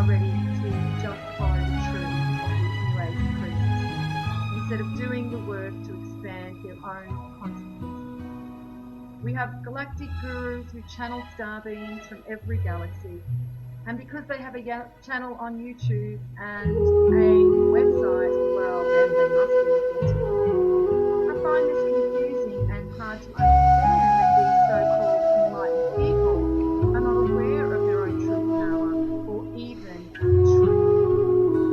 are ready to just follow the truth of these New Age priests, instead of doing the work to expand their own consciousness. We have galactic gurus who channel star beings from every galaxy, and because they have a channel on YouTube and a website, well, then they must be authentic. I find this confusing and hard to understand that these so-called enlightened people are not aware of their own true power or even the truth.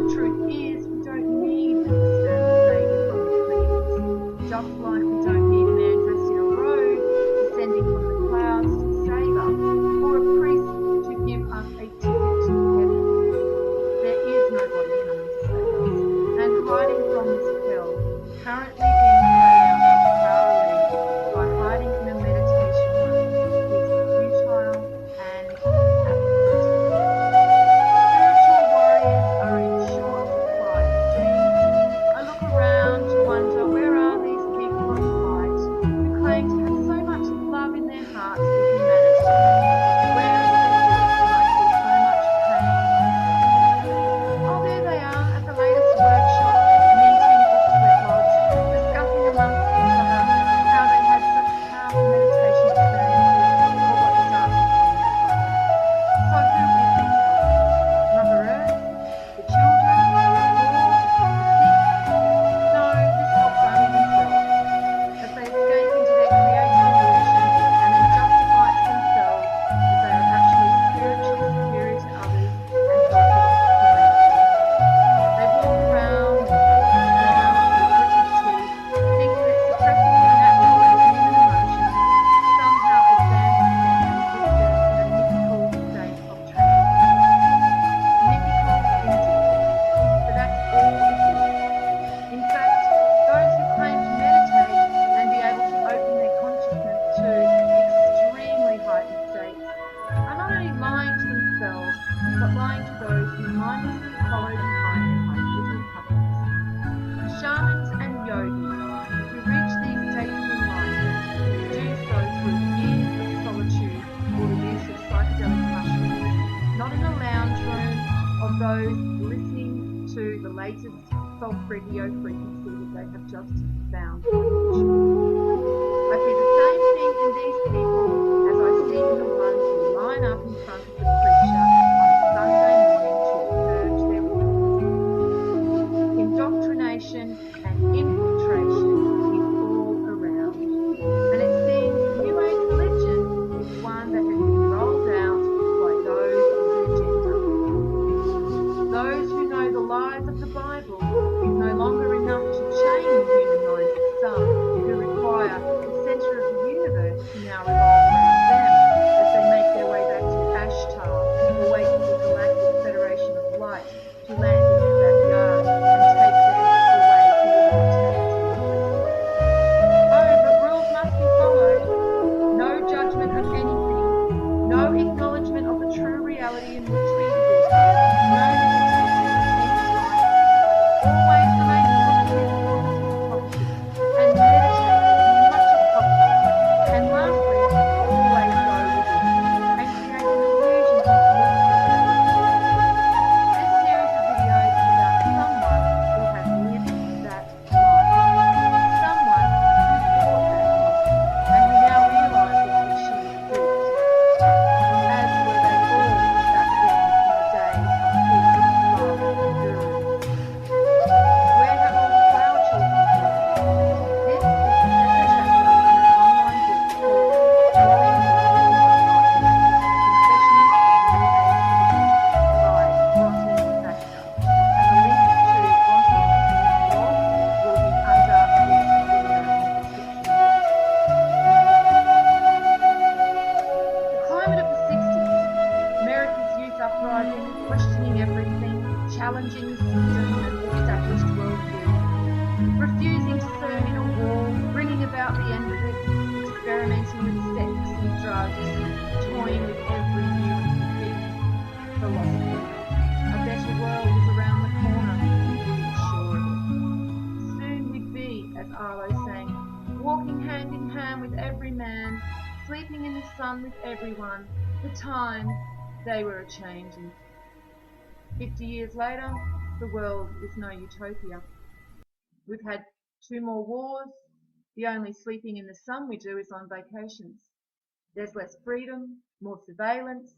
The truth is, we don't need an external savior from the creeds, just like we don't need a man dressed in a robe descending from the clouds to save us, or a priest to give us a ticket to heaven. There is nobody coming to save us, and hiding from this hell, currently being played out powerfully by hiding in a meditation room, is futile and apathetic. Spiritual warriors are in short supply, it seems. I look around to wonder, where are these people of light who claim to have so much love in their hearts for humanity? Where are the people when I see so much pain? Oh, there they are at the latest workshop meeting of Sweat Lodge, discussing amongst each other how they had such powerful meditation experiences for what the darkness means. So who is this for? Mother Earth? The children? The poor? The sick? No, this helps only themselves, as they escape into their creative illusion and then justify it to themselves that they are actually spiritually superior to others and helping humanity. They walk around with gritted teeth, thinking that suppressing their natural and human emotions somehow advances them and puts them in a mythical state of trance. Mythical indeed, but that's all it is. In fact, those who claim to meditate and be able to open their consciousness to extremely heightened states are not only lying to themselves, but lying to those who mindlessly follow them home like little puppies. Shamans and yogis who reach these states of enlightenment do so through years of solitude or the use of psychedelic mushrooms, not in a lounge room of those listening to the latest solfeggio frequency that they have just found on YouTube. I see the same thing in these people as I see in the ones who line up in front of the preacher on a Sunday morning to purge their witnesses. Indoctrination and infiltration is all around, and it seems New Age religion is one that has been rolled out by those with an agenda. Those who know the lies of the Bible is no longer enough to chain the human minds of some who require the centre of the universe to now revolve around them as they make their way back to Ashtar or wait for the Galactic Federation of Light to land in their backyard and take them away into immortality. Oh, but rules must be followed. No judgment of anything, no acknowledgement of the true reality in which we exist, no meditation of any type. Always remain positive, and meditate as much as possible. And lastly, always go within and create an illusion of bliss. This series of videos is about someone who has lived that life, someone who fought that life, and who now realizes that she is duped, as were they all back then in the days of peace, love, and gurus. Where have all the flower children gone? This is the second chapter in an online book called Drawing the Full Enlightenment, Confessions of New Age Prophets by Bronte Baxter. And the link to Bronte's blog will be under this video in the description box. The climate of the 60s, America's youth uprising, questioning everything, challenging the system and established worldview, refusing to serve in a war, bringing about the end of it, experimenting with sex and drugs, toying with every new and competing philosophy. A better world is around the corner, we are sure of it. Soon we'd be, as Arlo sang, walking hand in hand with every man, sleeping in the sun with everyone. The time they were a-changing. 50 years later, the world is no utopia. We've had 2 more wars. The only sleeping in the sun we do is on vacations. There's less freedom, more surveillance.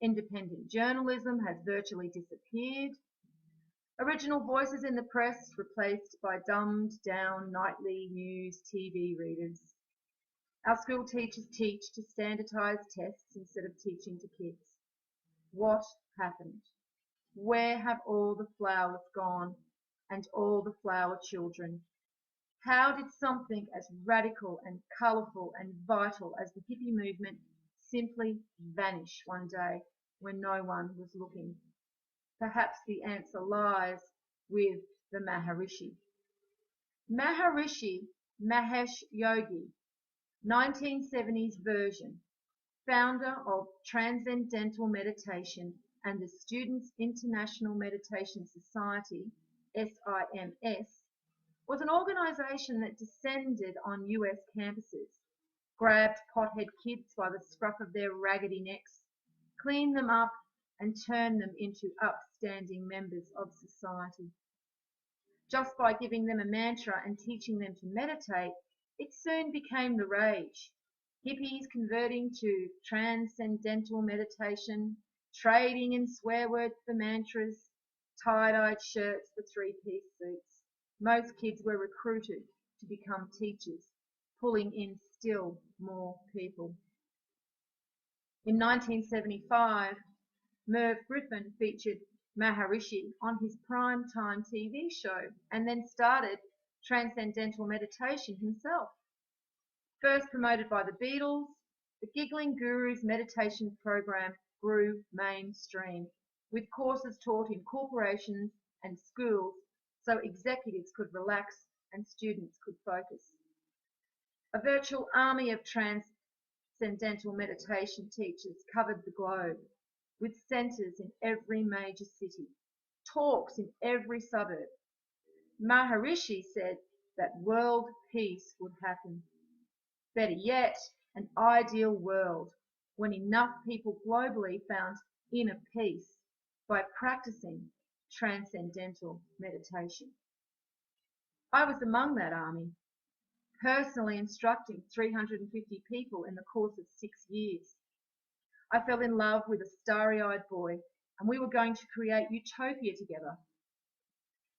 Independent journalism has virtually disappeared. Original voices in the press replaced by dumbed-down nightly news TV readers. Our school teachers teach to standardise tests instead of teaching to kids. What happened? Where have all the flowers gone and all the flower children? How did something as radical and colourful and vital as the hippie movement simply vanish one day when no one was looking? Perhaps the answer lies with the Maharishi. Maharishi Mahesh Yogi, 1970s version, founder of Transcendental Meditation and the Students' International Meditation Society, SIMS, was an organisation that descended on US campuses, grabbed pothead kids by the scruff of their raggedy necks, cleaned them up and turned them into upstanding members of society. Just by giving them a mantra and teaching them to meditate, it soon became the rage. Hippies converting to transcendental meditation, trading in swear words for mantras, tie-dyed shirts for three-piece suits. Most kids were recruited to become teachers, pulling in still more people. In 1975, Merv Griffin featured Maharishi on his prime-time TV show and then started Transcendental Meditation himself. First promoted by the Beatles, the Giggling Guru's meditation program grew mainstream, with courses taught in corporations and schools so executives could relax and students could focus. A virtual army of transcendental meditation teachers covered the globe, with centres in every major city, talks in every suburb. Maharishi said that world peace would happen. Better yet, an ideal world when enough people globally found inner peace by practicing transcendental meditation. I was among that army, personally instructing 350 people in the course of 6 years. I fell in love with a starry-eyed boy, and we were going to create utopia together.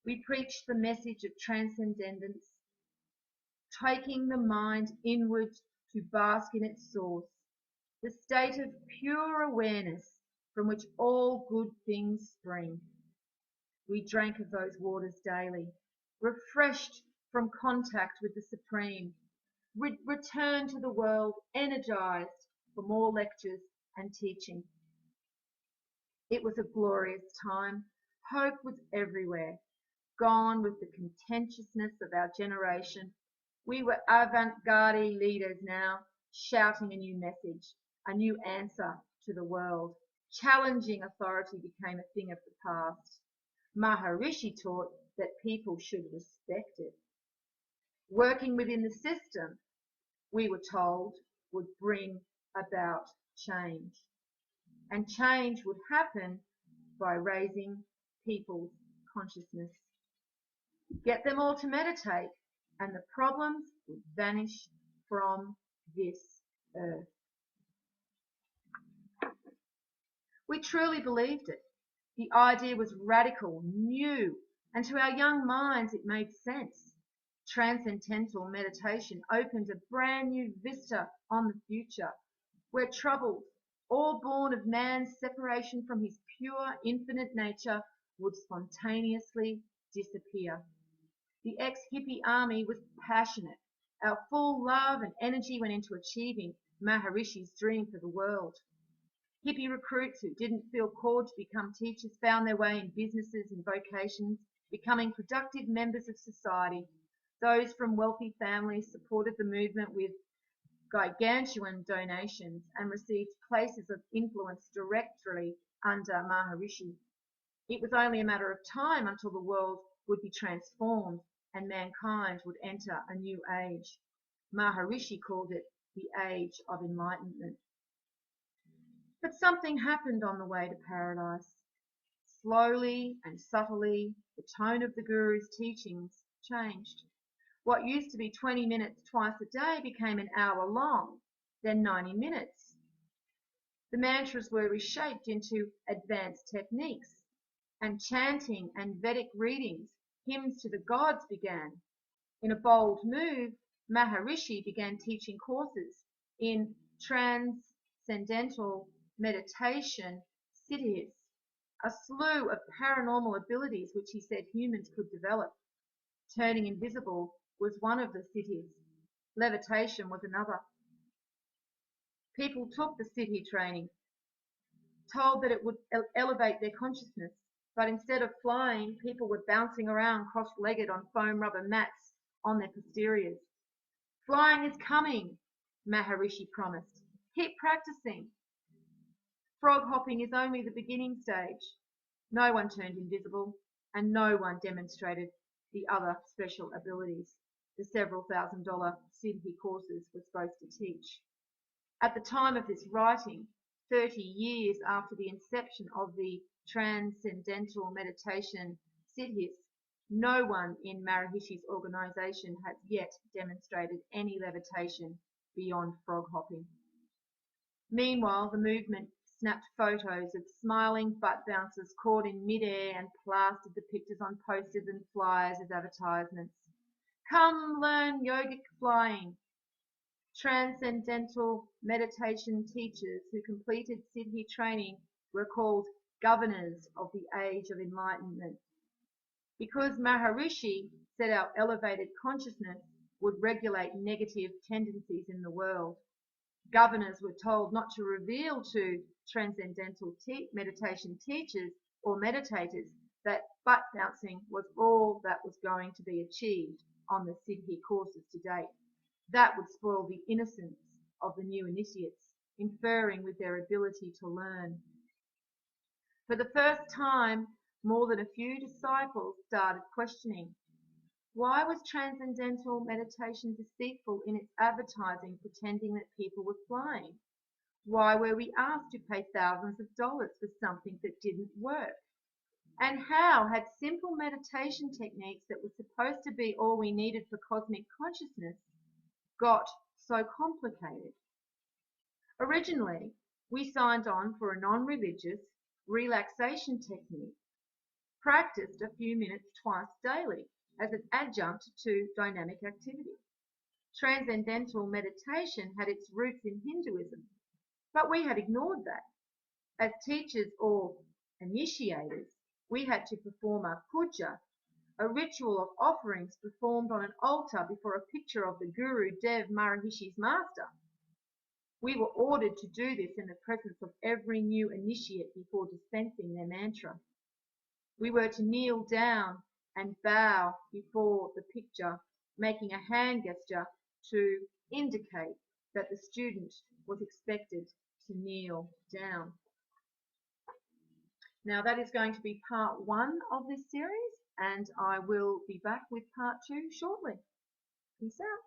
We preached the message of transcendence, taking the mind inward to bask in its source, the state of pure awareness from which all good things spring. We drank of those waters daily, refreshed from contact with the Supreme, returned to the world energized for more lectures and teaching. It was a glorious time. Hope was everywhere, gone with the contentiousness of our generation. We were avant-garde leaders now, shouting a new message, a new answer to the world. Challenging authority became a thing of the past. Maharishi taught that people should respect it. Working within the system, we were told, would bring about change. And change would happen by raising people's consciousness. Get them all to meditate, and the problems would vanish from this earth. We truly believed it. The idea was radical, new, and to our young minds it made sense. Transcendental meditation opened a brand new vista on the future, where troubles, all born of man's separation from his pure, infinite nature, would spontaneously disappear. The ex-hippie army was passionate. Our full love and energy went into achieving Maharishi's dream for the world. Hippie recruits who didn't feel called to become teachers found their way in businesses and vocations, becoming productive members of society. Those from wealthy families supported the movement with gargantuan donations and received places of influence directly under Maharishi. It was only a matter of time until the world would be transformed and mankind would enter a new age. Maharishi called it the Age of Enlightenment. But something happened on the way to paradise. Slowly and subtly, the tone of the Guru's teachings changed. What used to be 20 minutes twice a day became an hour long, then 90 minutes. The mantras were reshaped into advanced techniques, and chanting and Vedic readings, hymns to the gods began. In a bold move, Maharishi began teaching courses in transcendental meditation siddhis, a slew of paranormal abilities which he said humans could develop. Turning invisible was one of the siddhis. Levitation was another. People took the siddhi training, told that it would elevate their consciousness, but instead of flying, people were bouncing around cross-legged on foam rubber mats on their posteriors. Flying is coming, Maharishi promised. Keep practicing. Frog hopping is only the beginning stage. No one turned invisible, and no one demonstrated the other special abilities the several $1,000 siddhi courses were supposed to teach. At the time of this writing, 30 years after the inception of the transcendental meditation siddhis, no one in Maharishi's organisation has yet demonstrated any levitation beyond frog hopping. Meanwhile, the movement snapped photos of smiling butt bouncers caught in midair and plastered the pictures on posters and flyers as advertisements. Come learn yogic flying. Transcendental meditation teachers who completed siddhi training were called governors of the age of enlightenment. Because Maharishi said our elevated consciousness would regulate negative tendencies in the world, governors were told not to reveal to transcendental meditation teachers or meditators that butt bouncing was all that was going to be achieved on the siddhi courses to date. That would spoil the innocence of the new initiates, inferring with their ability to learn. For the first time, more than a few disciples started questioning. Why was transcendental meditation deceitful in its advertising, pretending that people were flying? Why were we asked to pay thousands of dollars for something that didn't work? And how had simple meditation techniques that were supposed to be all we needed for cosmic consciousness got so complicated? Originally, we signed on for a non-religious relaxation technique, practiced a few minutes twice daily as an adjunct to dynamic activity. Transcendental meditation had its roots in Hinduism, but we had ignored that. As teachers or initiators, we had to perform a puja, a ritual of offerings performed on an altar before a picture of the Guru Dev Maharishi's master. We were ordered to do this in the presence of every new initiate before dispensing their mantra. We were to kneel down and bow before the picture, making a hand gesture to indicate that the student was expected to kneel down. Now that is going to be part 1 of this series, and I will be back with part 2 shortly. Peace out.